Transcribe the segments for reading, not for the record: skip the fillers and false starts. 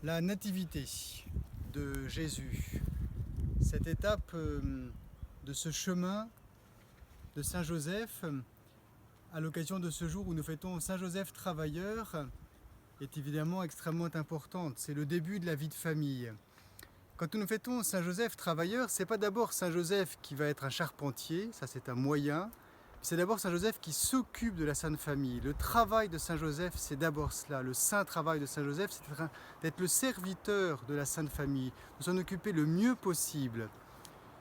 La nativité de Jésus, cette étape de ce chemin de Saint Joseph, à l'occasion de ce jour où nous fêtons Saint Joseph travailleur, est évidemment extrêmement importante. C'est le début de la vie de famille. Quand nous fêtons Saint Joseph travailleur, c'est pas d'abord Saint Joseph qui va être un charpentier, ça c'est un moyen. C'est d'abord Saint Joseph qui s'occupe de la Sainte Famille. Le travail de Saint Joseph, c'est d'abord cela. Le saint travail de Saint Joseph, c'est d'être le serviteur de la Sainte Famille, de s'en occuper le mieux possible.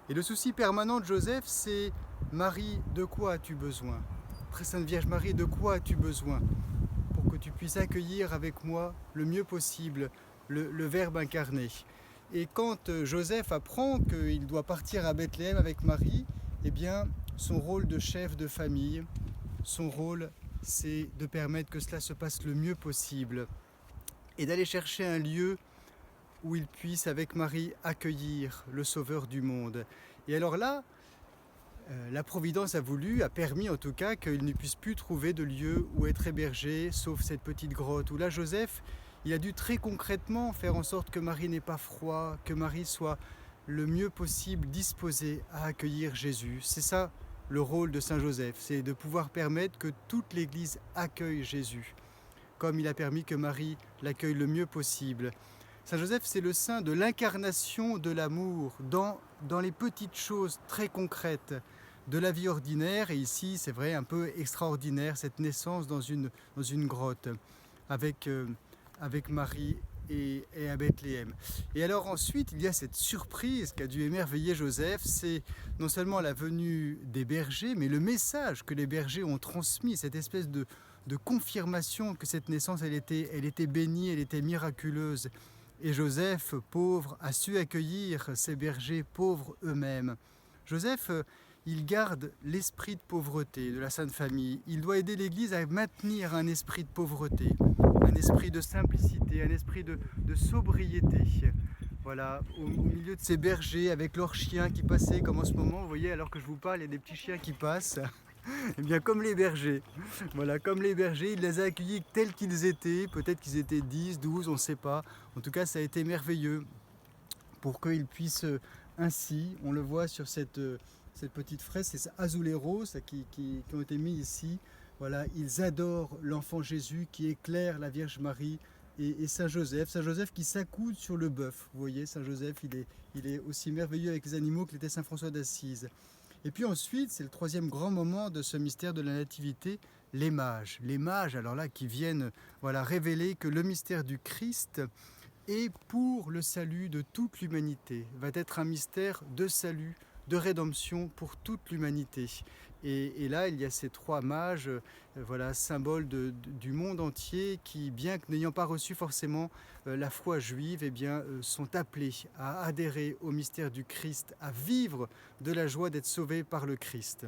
Et le souci permanent de Joseph, c'est Marie, de quoi as-tu besoin? Très Sainte Vierge Marie, de quoi as-tu besoin pour que tu puisses accueillir avec moi le mieux possible le Verbe incarné? Et quand Joseph apprend qu'il doit partir à Bethléem avec Marie, eh bien, son rôle de chef de famille, son rôle, c'est de permettre que cela se passe le mieux possible et d'aller chercher un lieu où il puisse, avec Marie, accueillir le Sauveur du monde. Et alors là, la Providence a permis en tout cas qu'il ne puisse plus trouver de lieu où être hébergé, sauf cette petite grotte, où là, Joseph, il a dû très concrètement faire en sorte que Marie n'ait pas froid, que Marie soit le mieux possible disposée à accueillir Jésus. C'est ça le rôle de Saint Joseph, c'est de pouvoir permettre que toute l'Église accueille Jésus, comme il a permis que Marie l'accueille le mieux possible. Saint Joseph, c'est le saint de l'incarnation de l'amour dans les petites choses très concrètes de la vie ordinaire, et ici c'est vrai un peu extraordinaire, cette naissance dans une grotte avec Marie et à Bethléem. Et alors ensuite, il y a cette surprise qui a dû émerveiller Joseph, c'est non seulement la venue des bergers, mais le message que les bergers ont transmis, cette espèce de confirmation que cette naissance, elle était bénie, elle était miraculeuse. Et Joseph, pauvre, a su accueillir ces bergers pauvres eux-mêmes. Joseph, il garde l'esprit de pauvreté de la Sainte Famille. Il doit aider l'Église à maintenir un esprit de pauvreté, un esprit de simplicité, un esprit de sobriété. Voilà, au milieu de ces bergers avec leurs chiens qui passaient, comme en ce moment, vous voyez, alors que je vous parle, il y a des petits chiens qui passent. Eh bien, comme les bergers, voilà, comme les bergers, il les a accueillis tels qu'ils étaient, peut-être qu'ils étaient 10, 12, on ne sait pas. En tout cas, ça a été merveilleux pour qu'ils puissent ainsi, on le voit sur cette petite fresque, c'est Azuleros qui ont été mis ici. Voilà, ils adorent l'enfant Jésus qui éclaire la Vierge Marie et Saint Joseph. Saint Joseph qui s'accoude sur le bœuf. Vous voyez, Saint Joseph, il est aussi merveilleux avec les animaux que l'était Saint François d'Assise. Et puis ensuite, c'est le troisième grand moment de ce mystère de la Nativité, les mages. Les mages, alors là, qui viennent révéler que le mystère du Christ est pour le salut de toute l'humanité, va être un mystère de salut, de rédemption pour toute l'humanité. Et là, il y a ces trois mages, symboles du monde entier, qui, bien que n'ayant pas reçu forcément la foi juive, eh bien, sont appelés à adhérer au mystère du Christ, à vivre de la joie d'être sauvés par le Christ.